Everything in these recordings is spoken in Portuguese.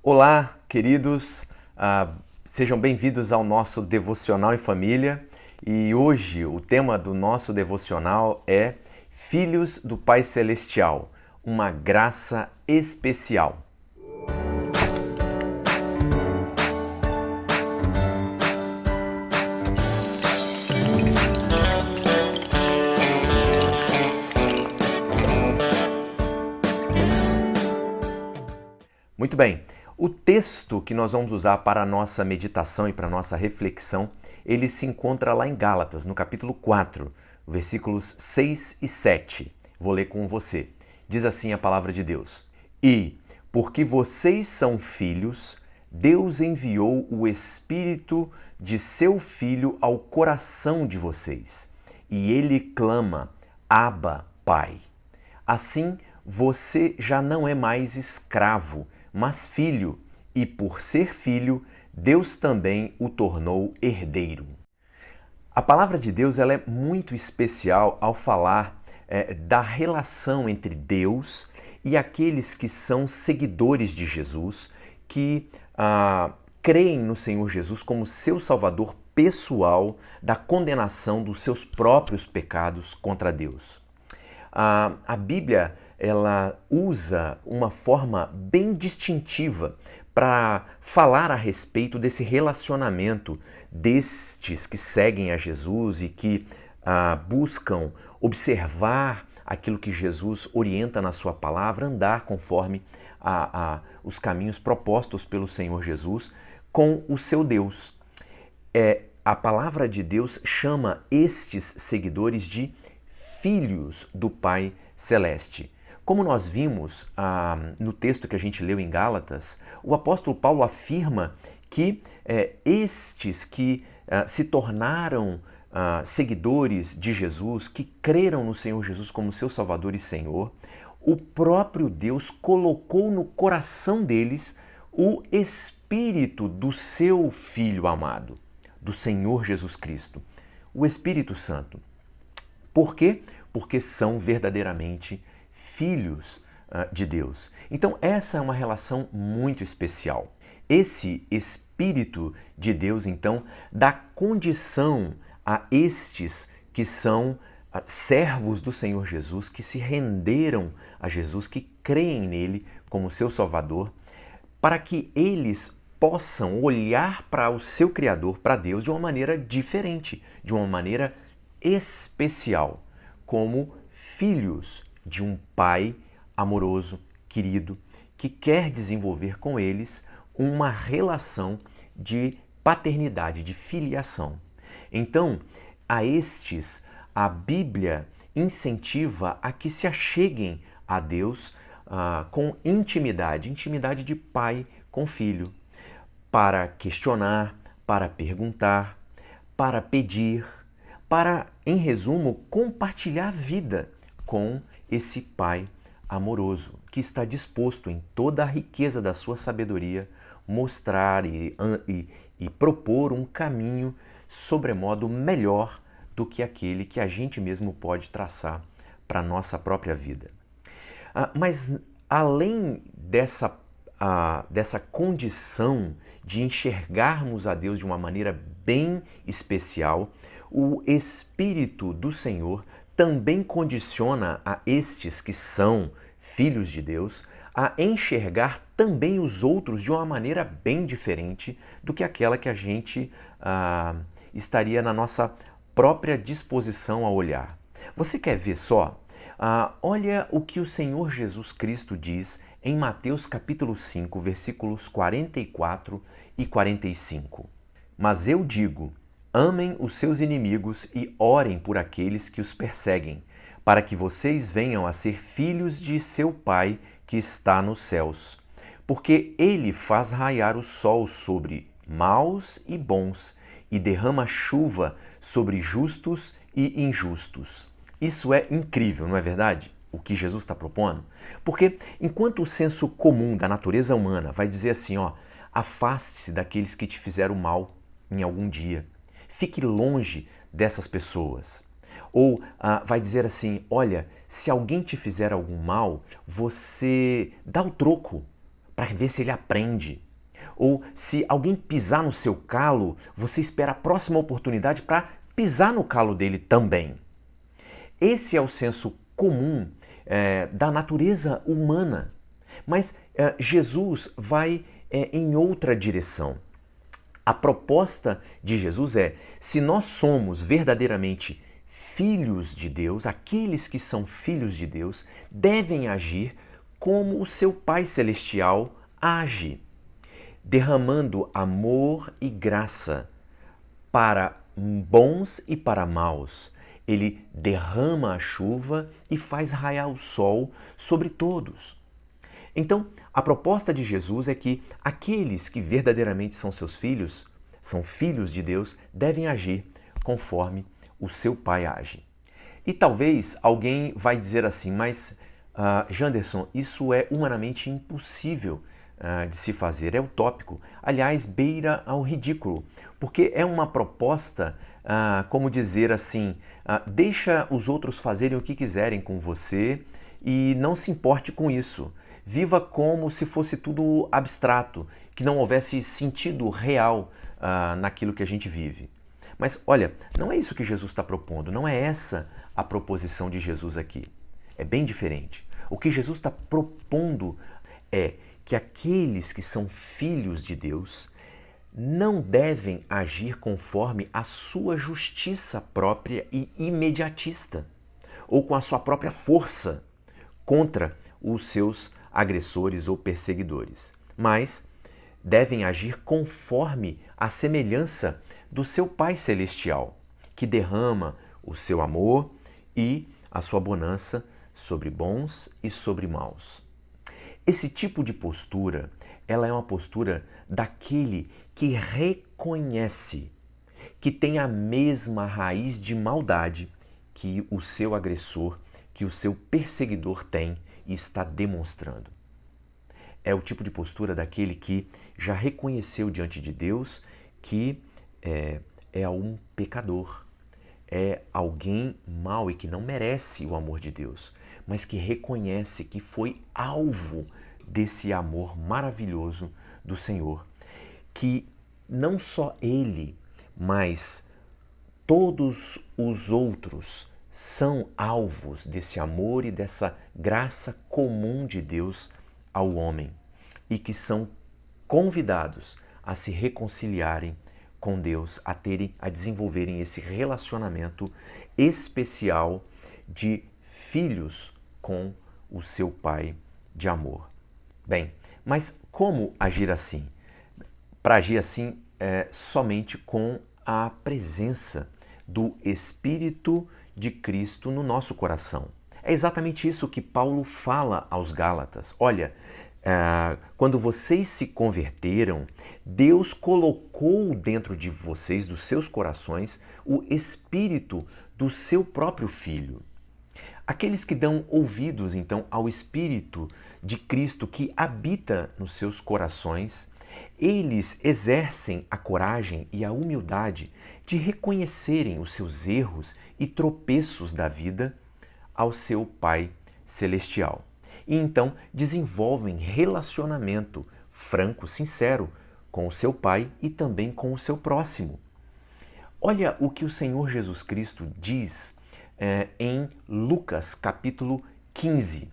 Olá, queridos, sejam bem-vindos ao nosso Devocional em Família e hoje o tema do nosso devocional é Filhos do Pai Celestial, uma graça especial. Muito bem, o texto que nós vamos usar para a nossa meditação e para a nossa reflexão, ele se encontra lá em Gálatas, no capítulo 4, versículos 6 e 7. Vou ler com você. Diz assim a palavra de Deus: E, porque vocês são filhos, Deus enviou o Espírito de seu Filho ao coração de vocês, e ele clama, Abba, Pai. Assim, você já não é mais escravo, mas filho, e por ser filho, Deus também o tornou herdeiro. A palavra de Deus ela é muito especial ao falar da relação entre Deus e aqueles que são seguidores de Jesus, que creem no Senhor Jesus como seu Salvador pessoal da condenação dos seus próprios pecados contra Deus. A Bíblia ela usa uma forma bem distintiva para falar a respeito desse relacionamento destes que seguem a Jesus e que buscam observar aquilo que Jesus orienta na sua palavra, andar conforme os caminhos propostos pelo Senhor Jesus com o seu Deus. A palavra de Deus chama estes seguidores de filhos do Pai Celeste. Como nós vimos no texto que a gente leu em Gálatas, o apóstolo Paulo afirma que estes que se tornaram seguidores de Jesus, que creram no Senhor Jesus como seu Salvador e Senhor, o próprio Deus colocou no coração deles o Espírito do seu Filho amado, do Senhor Jesus Cristo, o Espírito Santo. Por quê? Porque são verdadeiramente filhos de Deus. Então, essa é uma relação muito especial. Esse Espírito de Deus, então, dá condição a estes que são servos do Senhor Jesus, que se renderam a Jesus, que creem nele como seu Salvador, para que eles possam olhar para o seu Criador, para Deus, de uma maneira diferente, de uma maneira especial, como filhos de um pai amoroso, querido, que quer desenvolver com eles uma relação de paternidade, de filiação. Então, a estes, a Bíblia incentiva a que se acheguem a Deus com intimidade, intimidade de pai com filho, para questionar, para perguntar, para pedir, para, em resumo, compartilhar a vida com esse Pai amoroso, que está disposto em toda a riqueza da sua sabedoria mostrar e propor um caminho sobremodo melhor do que aquele que a gente mesmo pode traçar para a nossa própria vida. Mas além dessa condição de enxergarmos a Deus de uma maneira bem especial, o Espírito do Senhor também condiciona a estes que são filhos de Deus a enxergar também os outros de uma maneira bem diferente do que aquela que a gente estaria na nossa própria disposição a olhar. Você quer ver só? Olha o que o Senhor Jesus Cristo diz em Mateus capítulo 5, versículos 44 e 45. Mas eu digo, amem os seus inimigos e orem por aqueles que os perseguem, para que vocês venham a ser filhos de seu Pai que está nos céus. Porque ele faz raiar o sol sobre maus e bons e derrama chuva sobre justos e injustos. Isso é incrível, não é verdade? O que Jesus está propondo? Porque enquanto o senso comum da natureza humana vai dizer assim, afaste-se daqueles que te fizeram mal em algum dia. Fique longe dessas pessoas. Ou vai dizer assim, olha, se alguém te fizer algum mal, você dá o troco para ver se ele aprende. Ou se alguém pisar no seu calo, você espera a próxima oportunidade para pisar no calo dele também. Esse é o senso comum da natureza humana. Mas Jesus vai em outra direção. A proposta de Jesus é: se nós somos verdadeiramente filhos de Deus, aqueles que são filhos de Deus devem agir como o seu Pai Celestial age, derramando amor e graça para bons e para maus. Ele derrama a chuva e faz raiar o sol sobre todos. Então, a proposta de Jesus é que aqueles que verdadeiramente são seus filhos, são filhos de Deus, devem agir conforme o seu Pai age. E talvez alguém vai dizer assim, mas Janderson, isso é humanamente impossível de se fazer, é utópico. Aliás, beira ao ridículo, porque é uma proposta, como dizer assim, deixa os outros fazerem o que quiserem com você e não se importe com isso. Viva como se fosse tudo abstrato, que não houvesse sentido real naquilo que a gente vive. Mas olha, não é isso que Jesus está propondo, não é essa a proposição de Jesus aqui. É bem diferente. O que Jesus está propondo é que aqueles que são filhos de Deus não devem agir conforme a sua justiça própria e imediatista, ou com a sua própria força contra os seus agressores ou perseguidores, mas devem agir conforme a semelhança do seu Pai Celestial, que derrama o seu amor e a sua bonança sobre bons e sobre maus. Esse tipo de postura, ela é uma postura daquele que reconhece que tem a mesma raiz de maldade que o seu agressor, que o seu perseguidor tem e está demonstrando. É o tipo de postura daquele que já reconheceu diante de Deus que é um pecador, é alguém mau e que não merece o amor de Deus, mas que reconhece que foi alvo desse amor maravilhoso do Senhor, que não só ele, mas todos os outros são alvos desse amor e dessa graça comum de Deus ao homem e que são convidados a se reconciliarem com Deus, a desenvolverem esse relacionamento especial de filhos com o seu Pai de amor. Bem, mas como agir assim? Para agir assim, somente com a presença do Espírito de Cristo no nosso coração. É exatamente isso que Paulo fala aos Gálatas. Olha, quando vocês se converteram, Deus colocou dentro de vocês, dos seus corações, o Espírito do seu próprio Filho. Aqueles que dão ouvidos, então, ao Espírito de Cristo que habita nos seus corações, eles exercem a coragem e a humildade de reconhecerem os seus erros e tropeços da vida ao seu Pai Celestial. E então desenvolvem relacionamento franco, sincero com o seu Pai e também com o seu próximo. Olha o que o Senhor Jesus Cristo diz em Lucas capítulo 15.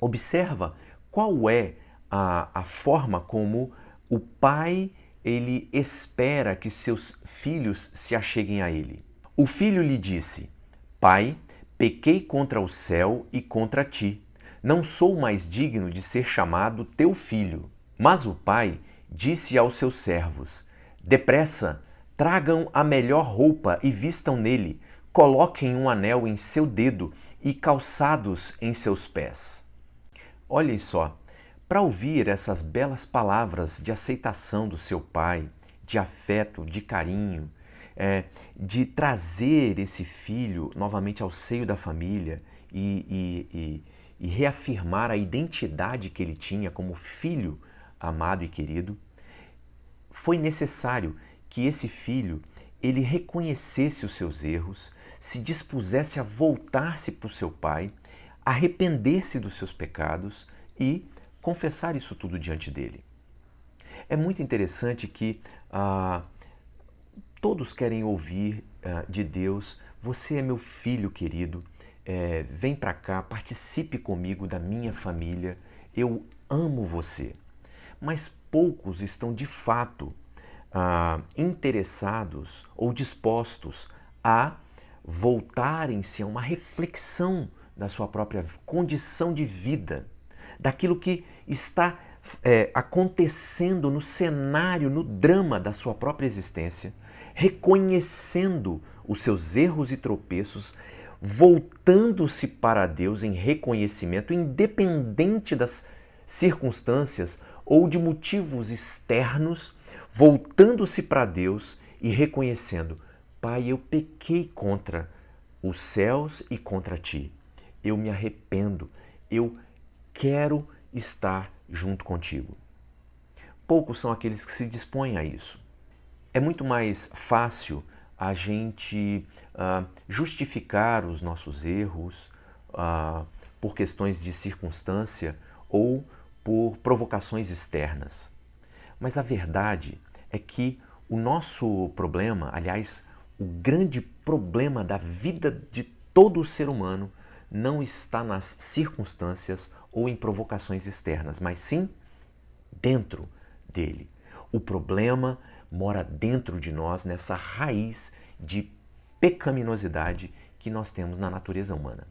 Observa qual é a forma como o Pai ele espera que seus filhos se acheguem a ele. O filho lhe disse: Pai, pequei contra o céu e contra ti. Não sou mais digno de ser chamado teu filho. Mas o pai disse aos seus servos: Depressa, tragam a melhor roupa e vistam nele, coloquem um anel em seu dedo e calçados em seus pés. Olhem só, para ouvir essas belas palavras de aceitação do seu pai, de afeto, de carinho, de trazer esse filho novamente ao seio da família e reafirmar a identidade que ele tinha como filho amado e querido, foi necessário que esse filho ele reconhecesse os seus erros, se dispusesse a voltar-se para o seu pai, arrepender-se dos seus pecados e confessar isso tudo diante dele. É muito interessante que todos querem ouvir de Deus: você é meu filho querido, vem para cá, participe comigo da minha família, eu amo você. Mas poucos estão de fato interessados ou dispostos a voltarem-se a uma reflexão da sua própria condição de vida, daquilo que está acontecendo no cenário, no drama da sua própria existência, reconhecendo os seus erros e tropeços, voltando-se para Deus em reconhecimento, independente das circunstâncias ou de motivos externos, voltando-se para Deus e reconhecendo: Pai, eu pequei contra os céus e contra ti. Eu me arrependo. Eu quero estar junto contigo. Poucos são aqueles que se dispõem a isso. É muito mais fácil a gente justificar os nossos erros por questões de circunstância ou por provocações externas. Mas a verdade é que o nosso problema, aliás, o grande problema da vida de todo ser humano, não está nas circunstâncias ou em provocações externas, mas sim dentro dele. O problema mora dentro de nós, nessa raiz de pecaminosidade que nós temos na natureza humana.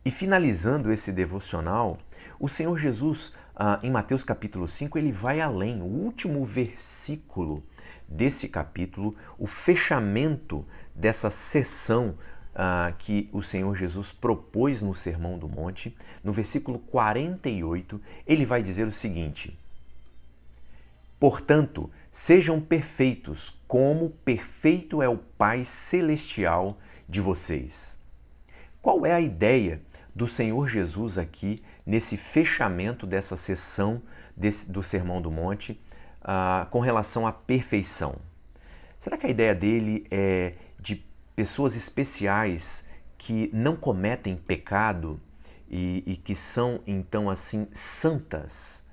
E finalizando esse devocional, o Senhor Jesus, em Mateus capítulo 5, ele vai além. O último versículo desse capítulo, o fechamento dessa sessão que o Senhor Jesus propôs no Sermão do Monte, no versículo 48, ele vai dizer o seguinte: portanto, sejam perfeitos, como perfeito é o Pai Celestial de vocês. Qual é a ideia do Senhor Jesus aqui, nesse fechamento dessa sessão do Sermão do Monte, com relação à perfeição? Será que a ideia dele é de pessoas especiais que não cometem pecado e que são, então, assim, santas?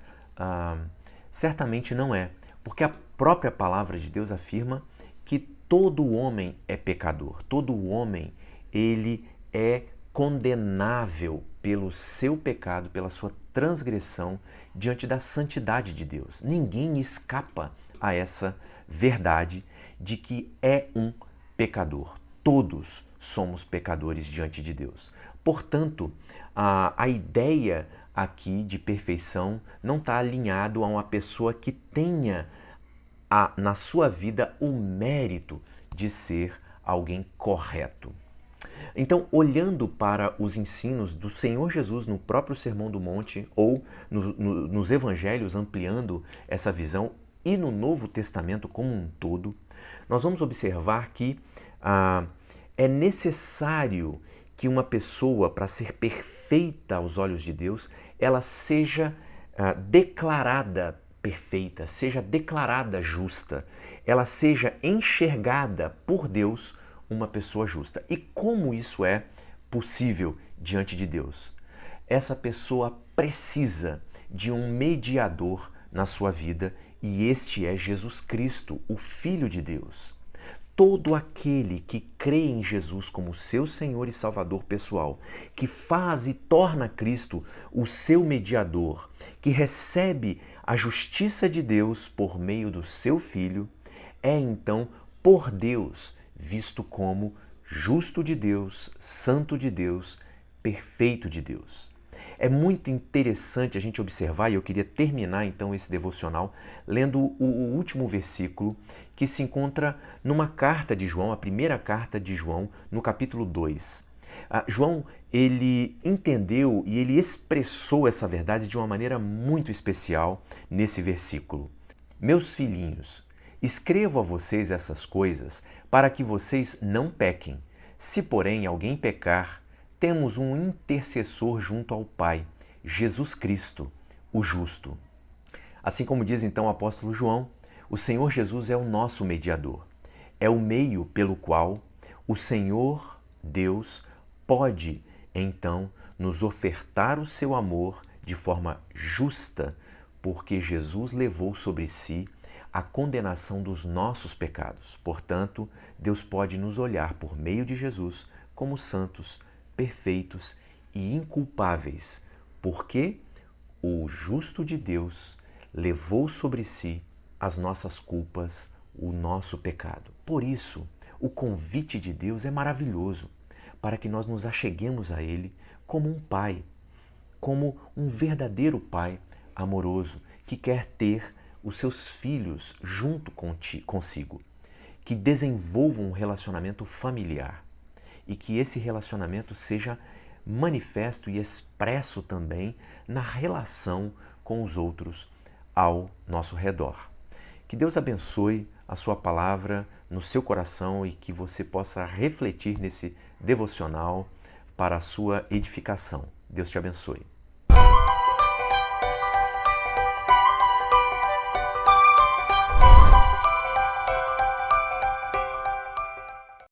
Certamente não é, porque a própria palavra de Deus afirma que todo homem é pecador, todo homem ele é condenável pelo seu pecado, pela sua transgressão diante da santidade de Deus. Ninguém escapa a essa verdade de que é um pecador. Todos somos pecadores diante de Deus. Portanto, a ideia aqui de perfeição não está alinhado a uma pessoa que tenha na sua vida o mérito de ser alguém correto. Então, olhando para os ensinos do Senhor Jesus no próprio Sermão do Monte ou nos Evangelhos, ampliando essa visão, e no Novo Testamento como um todo, nós vamos observar que é necessário que uma pessoa, para ser perfeita aos olhos de Deus, ela seja declarada perfeita, seja declarada justa, ela seja enxergada por Deus uma pessoa justa. E como isso é possível diante de Deus? Essa pessoa precisa de um mediador na sua vida e este é Jesus Cristo, o Filho de Deus. Todo aquele que crê em Jesus como seu Senhor e Salvador pessoal, que faz e torna Cristo o seu mediador, que recebe a justiça de Deus por meio do seu Filho, é então por Deus visto como justo de Deus, santo de Deus, perfeito de Deus. É muito interessante a gente observar, e eu queria terminar então esse devocional lendo o último versículo que se encontra numa carta de João, a primeira carta de João, no capítulo 2. João, ele entendeu e ele expressou essa verdade de uma maneira muito especial nesse versículo. Meus filhinhos, escrevo a vocês essas coisas para que vocês não pequem. Se, porém, alguém pecar, temos um intercessor junto ao Pai, Jesus Cristo, o justo. Assim como diz então o apóstolo João, o Senhor Jesus é o nosso mediador. É o meio pelo qual o Senhor Deus pode, então, nos ofertar o seu amor de forma justa, porque Jesus levou sobre si a condenação dos nossos pecados. Portanto, Deus pode nos olhar por meio de Jesus como santos, perfeitos e inculpáveis, porque o justo de Deus levou sobre si as nossas culpas, o nosso pecado. Por isso, o convite de Deus é maravilhoso, para que nós nos acheguemos a Ele como um pai, como um verdadeiro pai amoroso que quer ter os seus filhos junto consigo, que desenvolva um relacionamento familiar e que esse relacionamento seja manifesto e expresso também na relação com os outros ao nosso redor. Que Deus abençoe a sua palavra no seu coração e que você possa refletir nesse devocional para a sua edificação. Deus te abençoe.